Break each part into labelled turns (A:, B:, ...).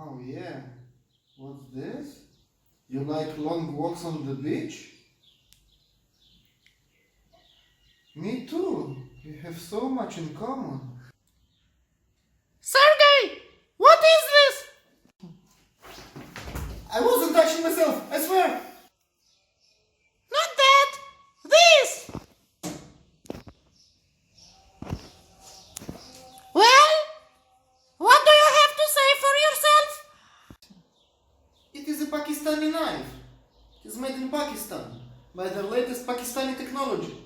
A: Oh yeah. What's this? You like long walks on the beach? Me too. We have so much in common.
B: Sergey! What is this?
A: I wasn't touching myself, I swear!
B: Not that! This! Well? What do you have to say for yourself?
A: It is a Pakistani knife. It is made in Pakistan by the latest Pakistani technology.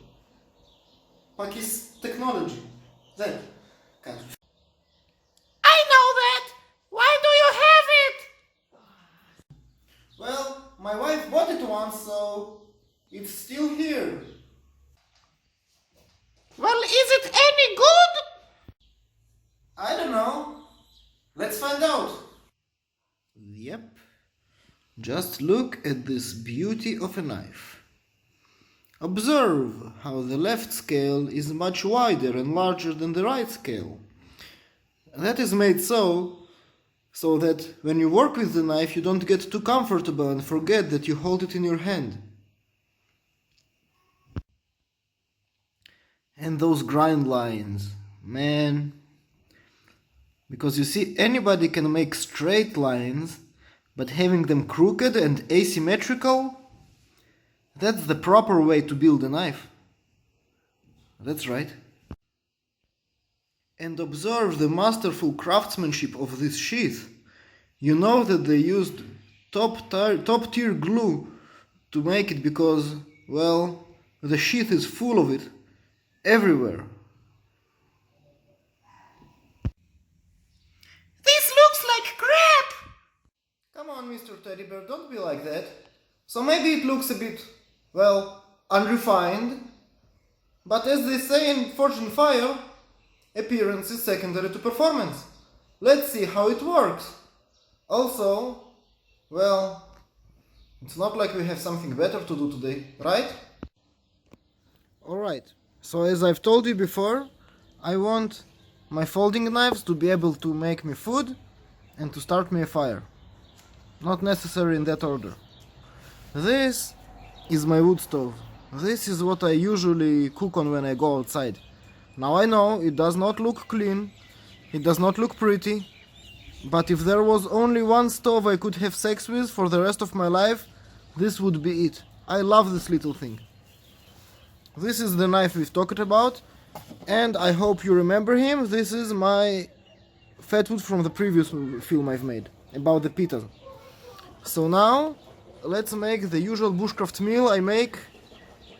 A: Technology. That. Kind of.
B: I know that! Why do you have it?
A: Well, my wife bought it once, so it's still here.
B: Well, is it any good?
A: I don't know. Let's find out. Yep. Just look at this beauty of a knife. Observe how the left scale is much wider and larger than the right scale. That is made so that when you work with the knife you don't get too comfortable and forget that you hold it in your hand. And those grind lines, man. Because you see, anybody can make straight lines, but having them crooked and asymmetrical, that's the proper way to build a knife. That's right. And observe the masterful craftsmanship of this sheath. You know that they used top tier glue to make it because, well, the sheath is full of it everywhere.
B: This looks like crap!
A: Come on, Mr. Teddy Bear, don't be like that. So maybe it looks a bit, well, unrefined, but as they say in Forge and Fire, appearance is secondary to performance. Let's see how it works. Also, well, it's not like we have something better to do today, right? Alright, so as I've told you before, I want my folding knives to be able to make me food and to start me a fire. Not necessary in that order. This is my wood stove. This is what I usually cook on when I go outside. Now I know it does not look clean, it does not look pretty, but if there was only one stove I could have sex with for the rest of my life, this would be it. I love this little thing. This is the knife we've talked about, and I hope you remember him. This is my fatwood from the previous film I've made about the pitas. So now let's make the usual bushcraft meal I make,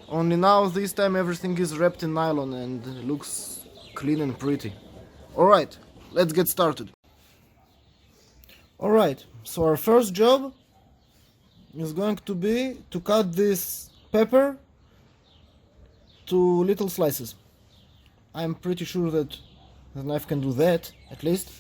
A: only now this time everything is wrapped in nylon and looks clean and pretty. Alright, let's get started. Alright, so our first job is going to be to cut this pepper to little slices. I'm pretty sure that the knife can do that, at least.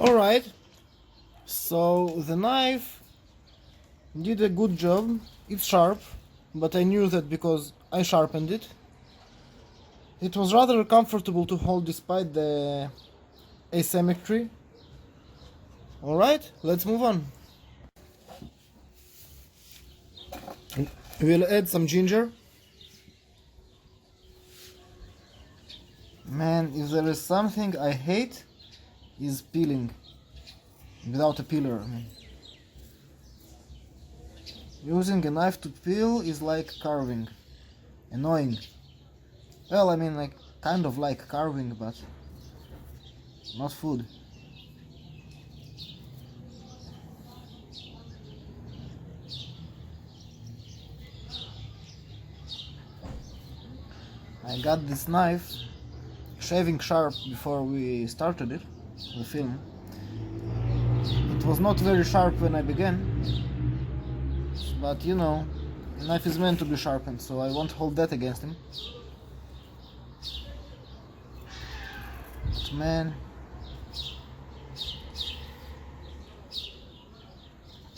A: Alright, so the knife did a good job. It's sharp, but I knew that because I sharpened it. It was rather comfortable to hold despite the asymmetry. Alright, let's move on. We'll add some ginger. Man, if there is something I hate, is peeling. Without a peeler, I mean. Using a knife to peel is like carving. Annoying. Well, I mean, like, kind of like carving, but not food. I got this knife shaving sharp before we started it, the film. It was not very sharp when I began, but you know, a knife is meant to be sharpened, so I won't hold that against him. But man,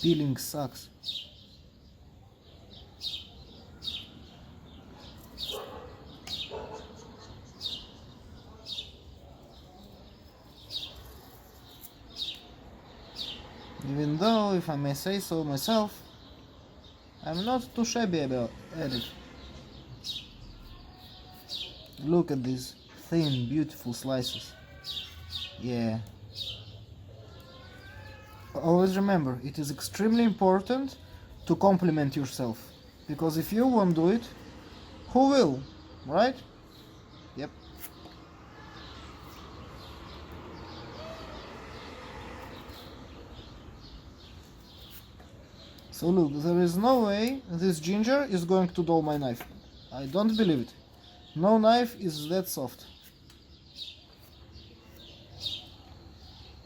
A: peeling sucks. Even though, if I may say so myself, I'm not too shabby at it. Look at these thin, beautiful slices. Yeah. Always remember, it is extremely important to compliment yourself. Because if you won't do it, who will? Right? Yep. So look, there is no way this ginger is going to dull my knife. I don't believe it. No knife is that soft.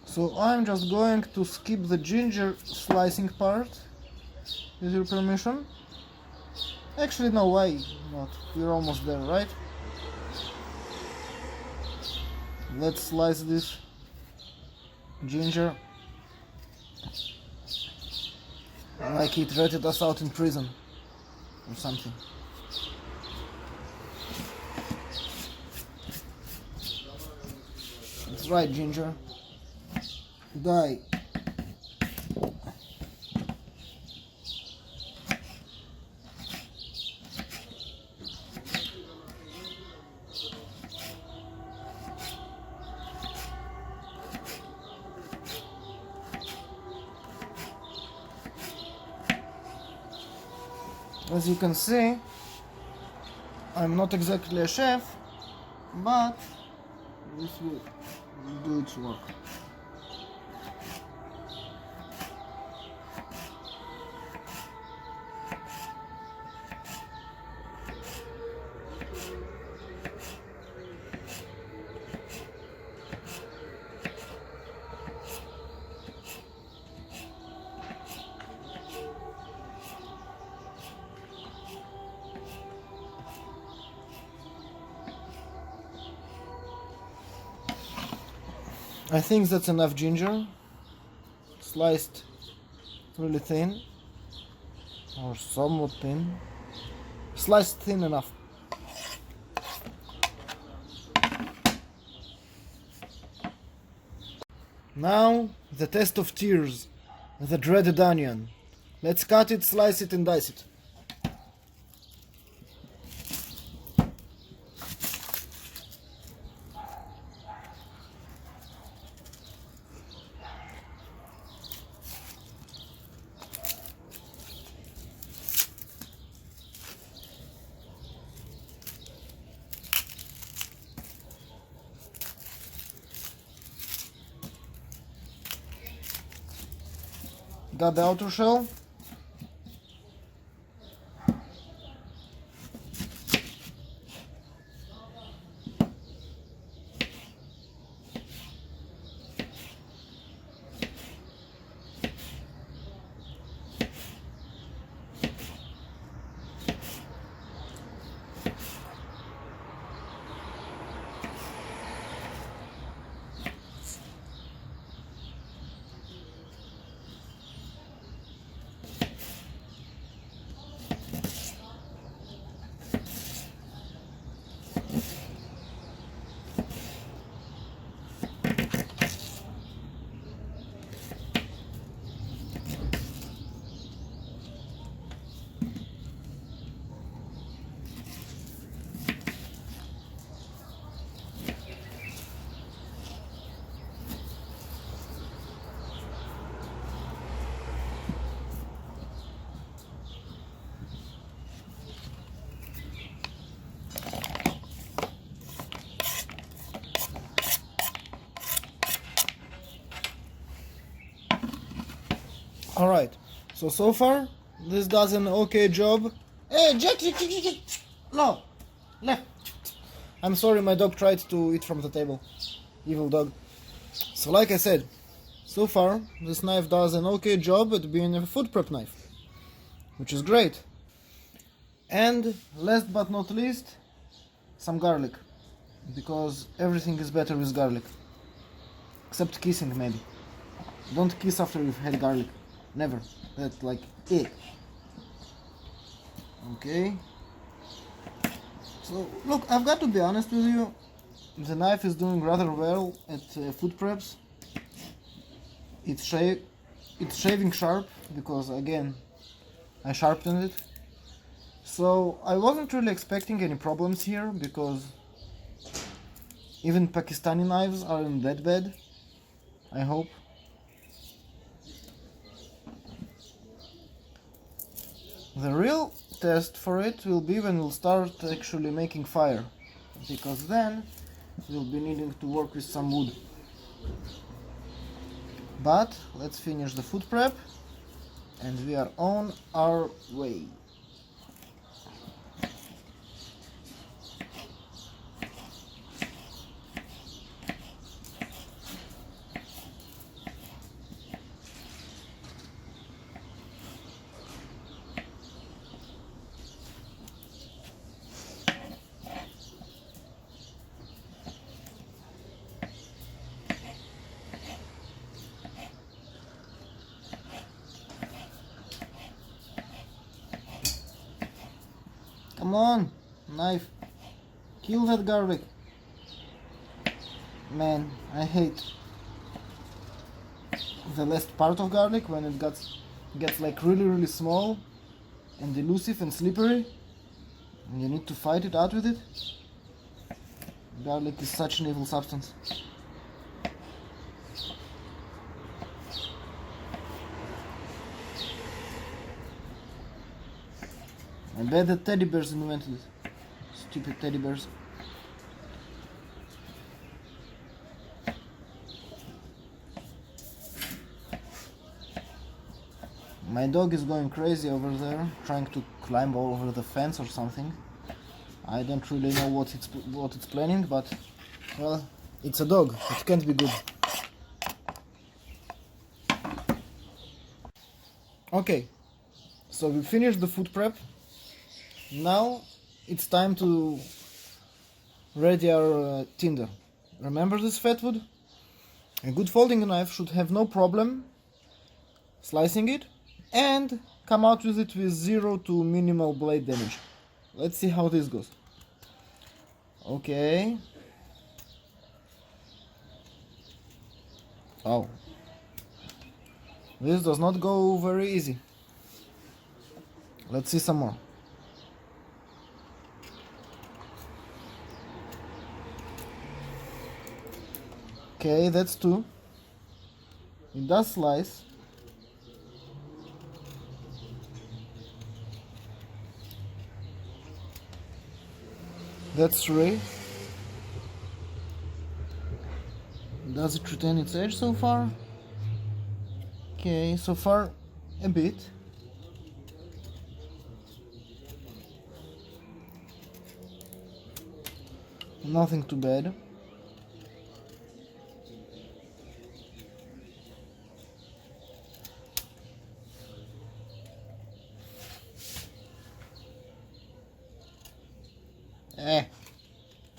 A: So I'm just going to skip the ginger slicing part, with your permission. Actually, no, why not? We're almost there, right? Let's slice this ginger like it ratted us out in prison or something. That's right, ginger. Die. As you can see, I'm not exactly a chef, but this will do its work. I think that's enough ginger, sliced really thin, or somewhat thin, sliced thin enough. Now, the test of tears, the dreaded onion. Let's cut it, slice it and dice it. Got the outer shell. Alright, so far this does an okay job. Hey, Jack, no, left. I'm sorry, my dog tried to eat from the table. Evil dog. So like I said, so far this knife does an okay job at being a food prep knife, which is great. And last but not least, some garlic, because everything is better with garlic, except kissing maybe. Don't kiss after you've had garlic, never. That's like it. Okay. So look, I've got to be honest with you, the knife is doing rather well at food preps. It's shaving sharp because again I sharpened it. So I wasn't really expecting any problems here because even Pakistani knives aren't that bad, I hope. The real test for it will be when we'll start actually making fire, because then we'll be needing to work with some wood. But let's finish the food prep and we are on our way. Come on, knife, kill that garlic. Man, I hate the last part of garlic when it gets like really small and elusive and slippery and you need to fight it out with it. Garlic is such an evil substance. I bet the teddy bears invented it. Stupid teddy bears. My dog is going crazy over there, trying to climb over the fence or something. I don't really know what it's planning, but well, it's a dog. It can't be good. Okay, so we finished the food prep. Now it's time to ready our tinder. Remember this fat wood? A good folding knife should have no problem slicing it and come out with it with 0 to minimal blade damage. Let's see how this goes. Okay. Oh. This does not go very easy. Let's see some more. Okay, that's 2. It does slice. That's 3. Does it retain its edge so far? Okay, so far a bit. Nothing too bad.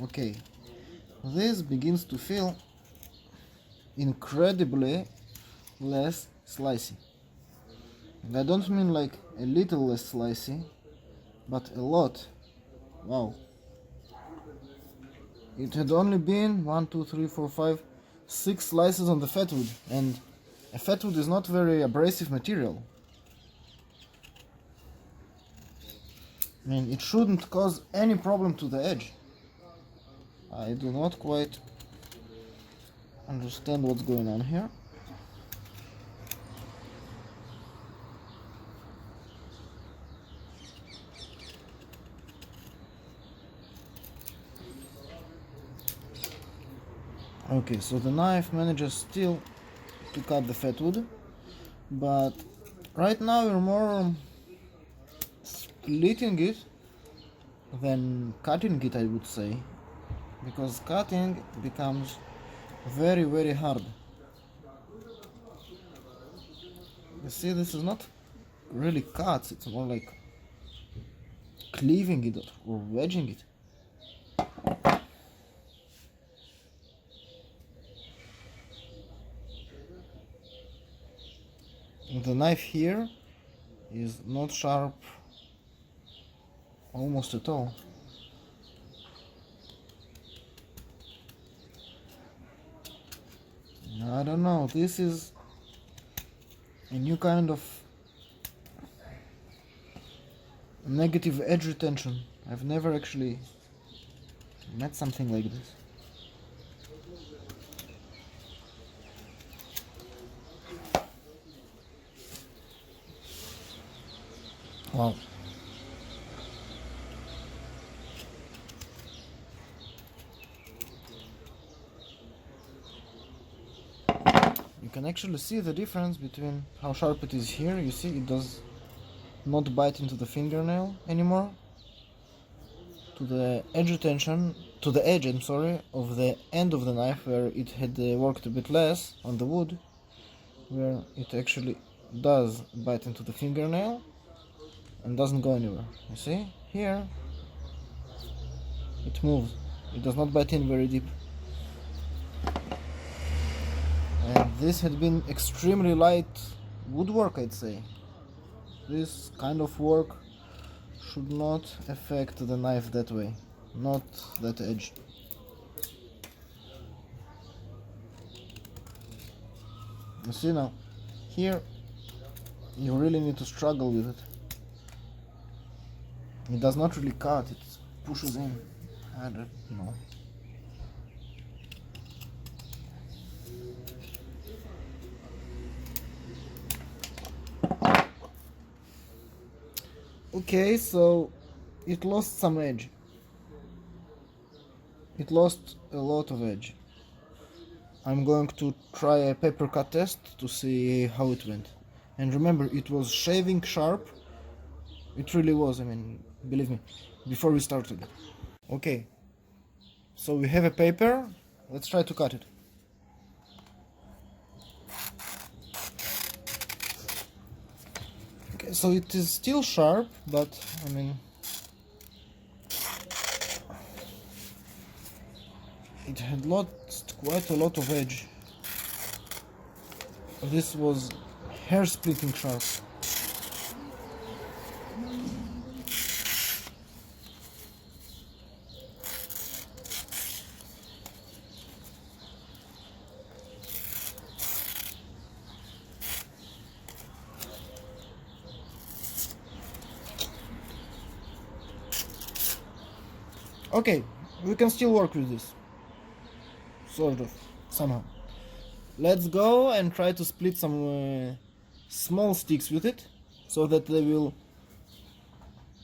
A: Okay, this begins to feel incredibly less slicey. And I don't mean like a little less slicey, but a lot. Wow. It had only been 1, 2, 3, 4, 5, 6 slices on the fat wood, and a fat wood is not very abrasive material. I mean, it shouldn't cause any problem to the edge. I do not quite understand what's going on here. Okay, so the knife manages still to cut the fat wood, but Right now we're more splitting it than cutting it, I would say, because cutting becomes very, very hard. You see, this is not really cuts, it's more like cleaving it or wedging it. The knife here is not sharp almost at all. I don't know, this is a new kind of negative edge retention. I've never actually met something like this. Wow. You can actually see the difference between how sharp it is here. You see, it does not bite into the fingernail anymore. To the edge retention, to the edge, I'm sorry, of the end of the knife where it had worked a bit less on the wood, where it actually does bite into the fingernail and doesn't go anywhere. You see, here it moves. It does not bite in very deep. And this had been extremely light woodwork, I'd say. This kind of work should not affect the knife that way, not that edge. You see now, here you really need to struggle with it. It does not really cut, it pushes in. I don't know. Okay, so it lost some edge. It lost a lot of edge. I'm going to try a paper cut test to see how it went. And remember, it was shaving sharp. It really was, I mean, believe me, before we started. Okay, so we have a paper. Let's try to cut it. Okay, so it is still sharp, but I mean, it had lost quite a lot of edge. This was hair splitting sharp. Okay, we can still work with this. Sort of, somehow. Let's go and try to split some small sticks with it, so that they will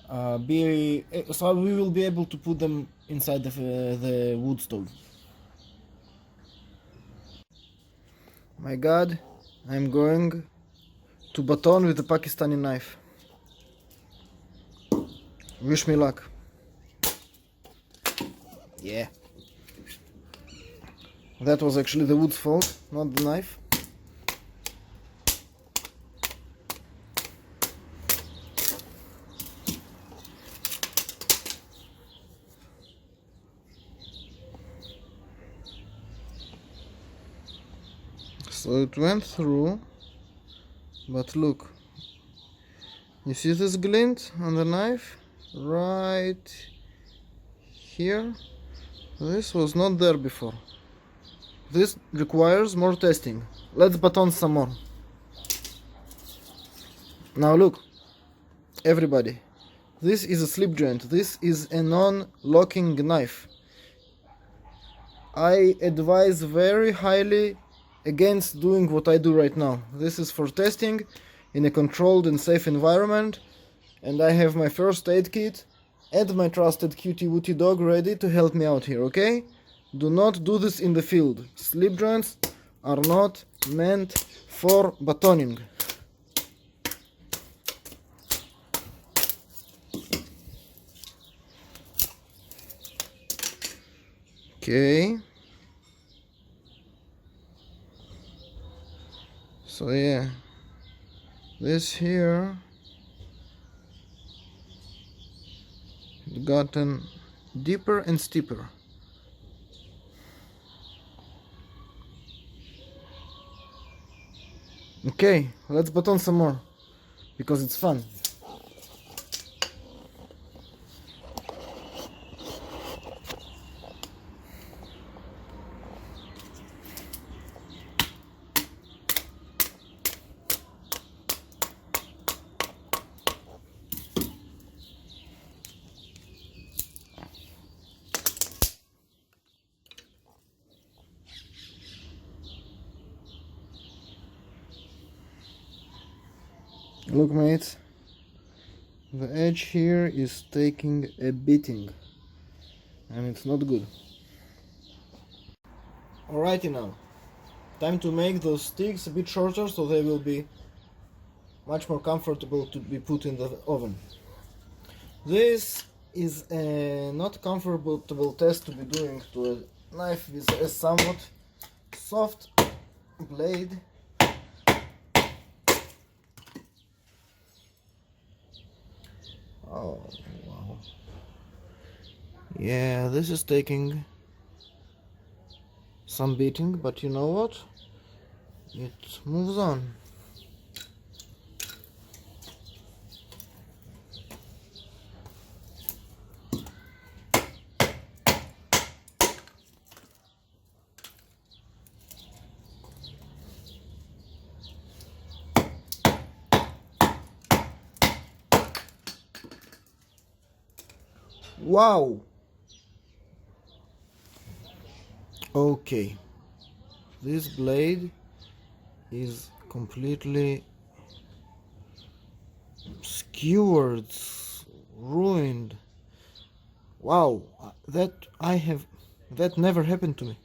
A: so we will be able to put them inside the wood stove. My God, I'm going to baton with the Pakistani knife. Wish me luck. Yeah. That was actually the wood's fault, not the knife. So it went through, but look, you see this glint on the knife? Right here? This was not there before. This requires more testing. Let's baton some more. Now look, everybody, this is a slip joint. This is a non-locking knife. I advise very highly against doing what I do right now. This is for testing in a controlled and safe environment, and I have my first aid kit and my trusted cutie wootie dog ready to help me out here, okay? Do not do this in the field. Slip joints are not meant for batoning. Okay. So yeah, this here had gotten deeper and steeper. Okay, let's baton some more because it's fun. Look, mates, the edge here is taking a beating and it's not good. Alrighty now, time to make those sticks a bit shorter so they will be much more comfortable to be put in the oven. This is a not comfortable test to be doing to a knife with a somewhat soft blade. Oh wow. Yeah, this is taking some beating, but you know what? It moves on. Wow. Okay, this blade is completely skewered, ruined. Wow, that never happened to me.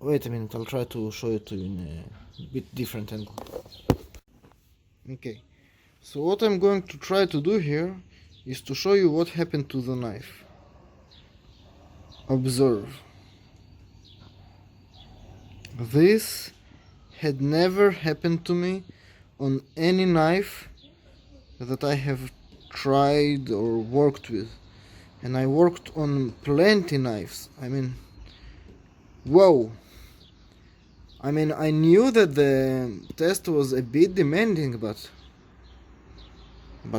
A: Wait a minute, I'll try to show it to you in a bit different angle. Okay, so what I'm going to try to do here is to show you what happened to the knife. Observe. This had never happened to me on any knife that I have tried or worked with. And I worked on plenty knives. I mean, whoa. I mean, I knew that the test was a bit demanding, but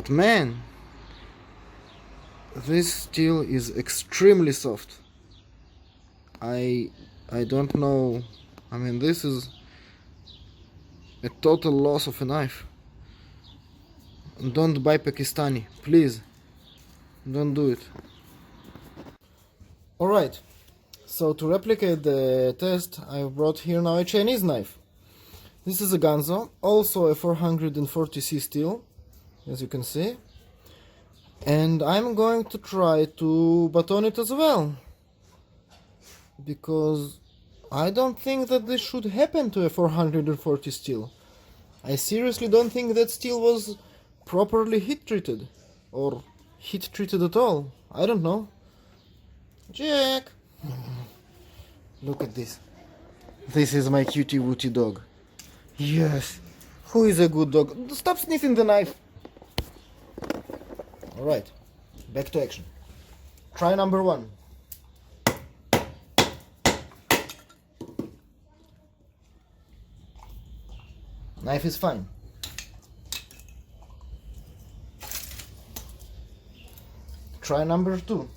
A: man, this steel is extremely soft. I don't know. I mean, this is a total loss of a knife. Don't buy Pakistani, please. Don't do it. Alright, so to replicate the test, I brought here now a Chinese knife. This is a Ganzo, also a 440C steel, as you can see. And I'm going to try to baton it as well. Because I don't think that this should happen to a 440 steel. I seriously don't think that steel was properly heat treated. Or heat treated at all. I don't know. Jack! Look at this. This is my cutie wootie dog. Yes. Who is a good dog? Stop sniffing the knife. Alright. Back to action. Try number 1. Knife is fine. Try number 2.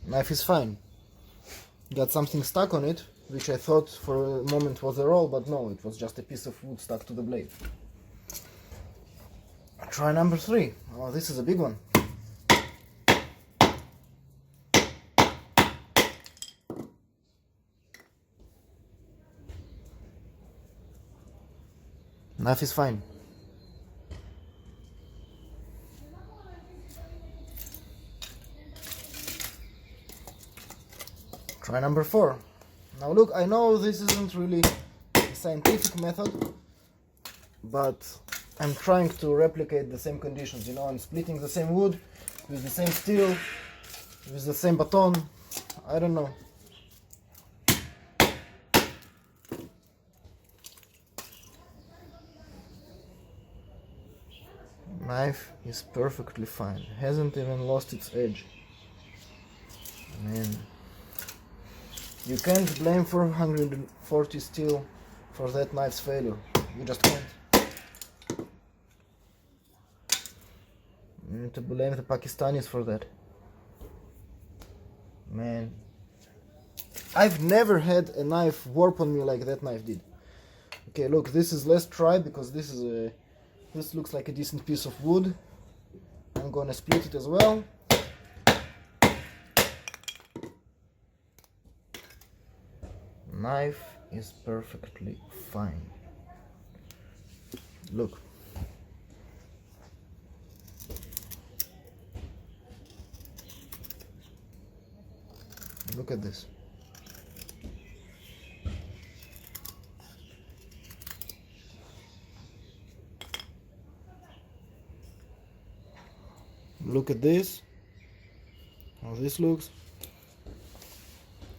A: Knife is fine. Got something stuck on it, which I thought for a moment was a roll, but no, it was just a piece of wood stuck to the blade. Try number 3. Oh, this is a big one. Knife is fine. Try number 4. Now look, I know this isn't really scientific method, but I'm trying to replicate the same conditions. You know, I'm splitting the same wood with the same steel, with the same baton. I don't know. Knife is perfectly fine, hasn't even lost its edge. Man, you can't blame 440 steel for that knife's failure. You just can't. You need to blame the Pakistanis for that. Man, I've never had a knife warp on me like that knife did. Okay, look, this is less dry because this looks like a decent piece of wood. I'm gonna split it as well. Knife is perfectly fine. Look. Look at this. Look at this. How this looks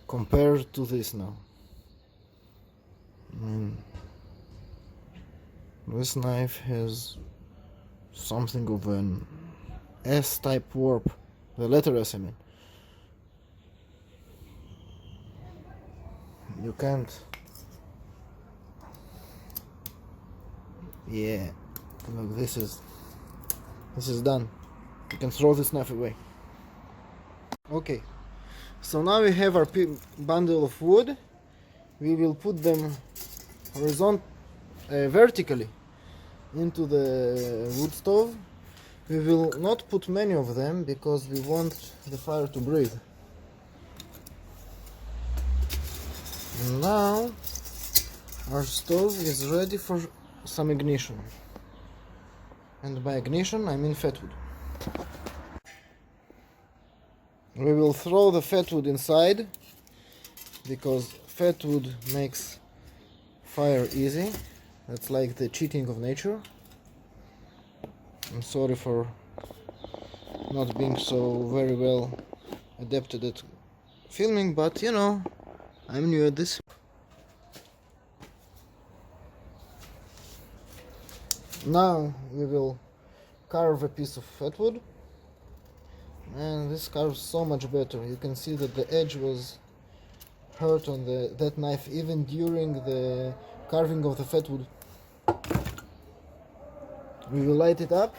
A: compared to this now. This knife has something of an S-type warp. The letter S, I mean. You can't. Yeah. Look, this is done. You can throw this knife away. Okay. So now we have our bundle of wood. We will put them vertically into the wood stove. We will not put many of them because we want the fire to breathe. Now our stove is ready for some ignition, and by ignition I mean fat wood. We will throw the fat wood inside because fat wood makes fire easy. That's like the cheating of nature. I'm sorry for not being so very well adapted at filming, but you know, I'm new at this. Now we will carve a piece of fat wood, and this carves so much better. You can see that the edge was hurt on that knife even during the carving of the fat wood. We will light it up.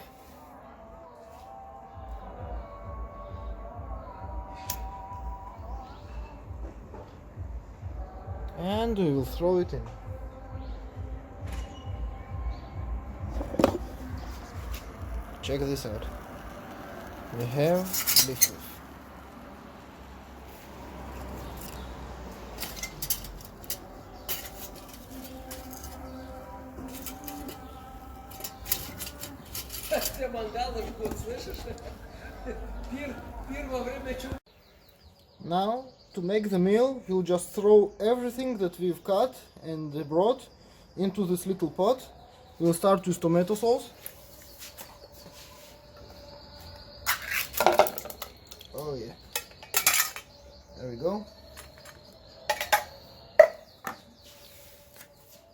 A: And we will throw it in. Check this out. We have leaf. Now, to make the meal, we'll just throw everything that we've cut and brought into this little pot. We'll start with tomato sauce. Oh yeah. There we go.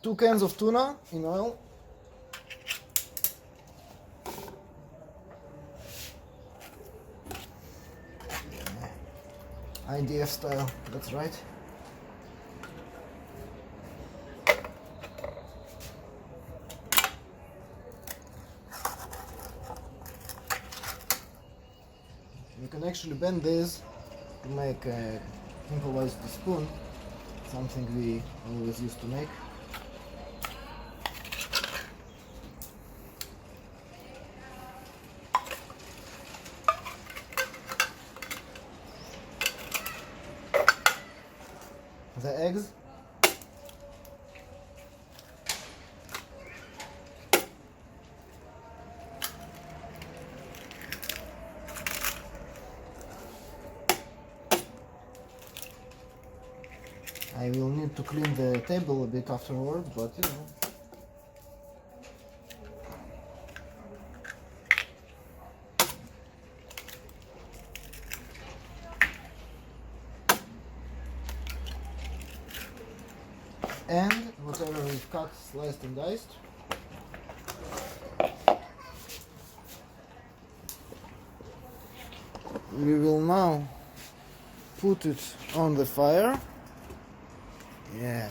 A: 2 cans of tuna in oil. IDF style, that's right. You can actually bend this to make a improvised spoon, something we always used to make. The eggs. I will need to clean the table a bit afterward, but you know. And whatever we've cut, sliced and diced, we will now put it on the fire. Yeah,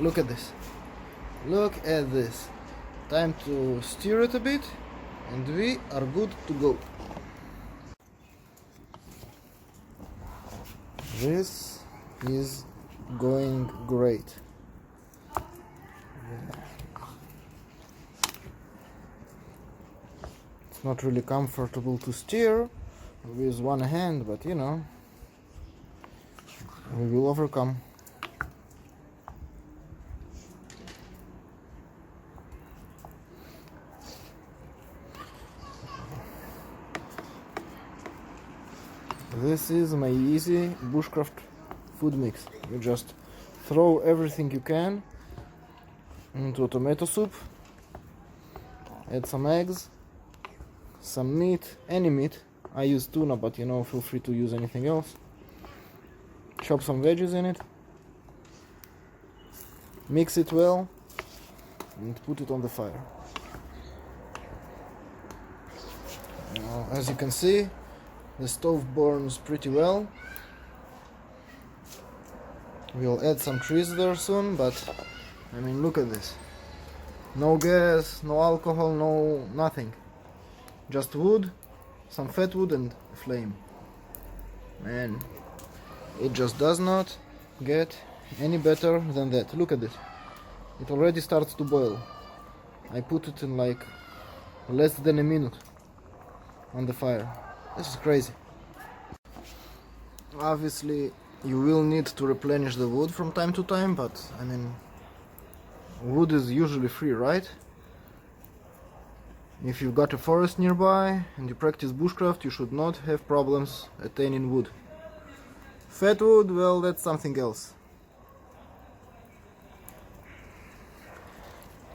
A: look at this, look at this. Time to stir it a bit and we are good to go. This is going great. Yeah. It's not really comfortable to stir with one hand, but you know, we will overcome. This is my easy bushcraft food mix. You just throw everything you can into a tomato soup, add some eggs, some meat, any meat. I use tuna, but you know, feel free to use anything else. Chop some veggies in it, mix it well, and put it on the fire. Now, as you can see, the stove burns pretty well. We'll add some trees there soon, but I mean, look at this. No gas, no alcohol, no nothing. Just wood, some fat wood and a flame. Man, it just does not get any better than that. Look at this. It already starts to boil. I put it in like less than a minute on the fire. This is crazy. Obviously, you will need to replenish the wood from time to time, but I mean, wood is usually free, right? If you've got a forest nearby and you practice bushcraft, you should not have problems attaining wood. Fat wood, well, that's something else.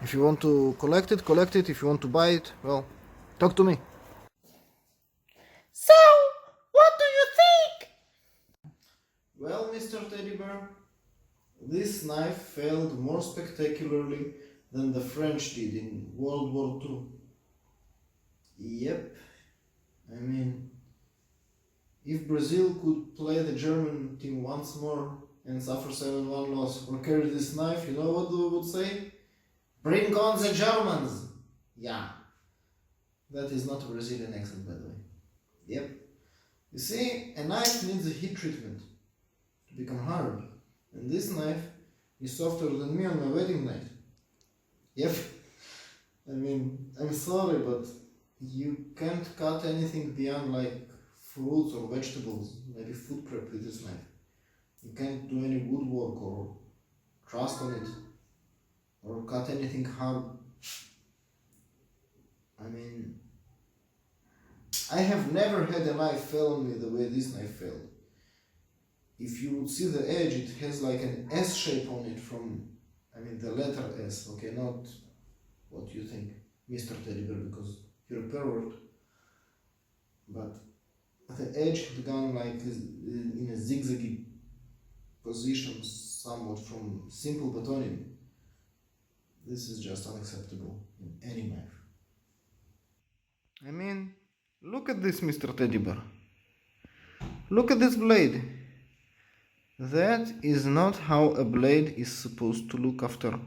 A: If you want to collect it, collect it. If you want to buy it, well, talk to me.
B: So, what do you think?
A: Well, Mr. Teddy Bear, this knife failed more spectacularly than the French did in World War II. Yep. I mean, if Brazil could play the German team once more and suffer 7-1 loss or carry this knife, you know what they would say? Bring on the Germans! Yeah. That is not a Brazilian accent, by the way. Yep. You see, a knife needs a heat treatment to become hard. And this knife is softer than me on my wedding night. Yep. I mean, I'm sorry, but you can't cut anything beyond like fruits or vegetables, maybe food prep with this knife. You can't do any woodwork or trust on it or cut anything hard. I mean, I have never had a knife fail on me the way this knife failed. If you would see the edge, it has like an S shape on it from, I mean the letter S, okay, not what you think, Mr. Teddy Bear, because you're a pervert. But the edge had gone like in a zigzaggy position somewhat from simple batoning. This is just unacceptable in any knife. I mean, look at this, Mr. Teddy Bear. Look at this blade. That is not how a blade is supposed to look after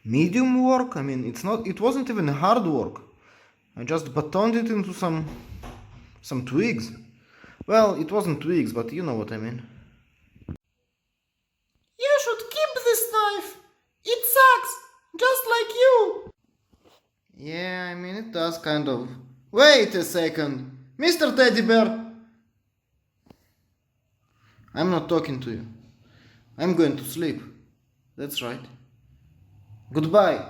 A: medium work. I mean, it wasn't even hard work. I just batoned it into some twigs. Well, it wasn't twigs, but you know what I mean.
B: You should keep this knife. It sucks, just like you.
A: Yeah, I mean, it does kind of. Wait a second, Mr. Teddy Bear. I'm not talking to you. I'm going to sleep. That's right. Goodbye.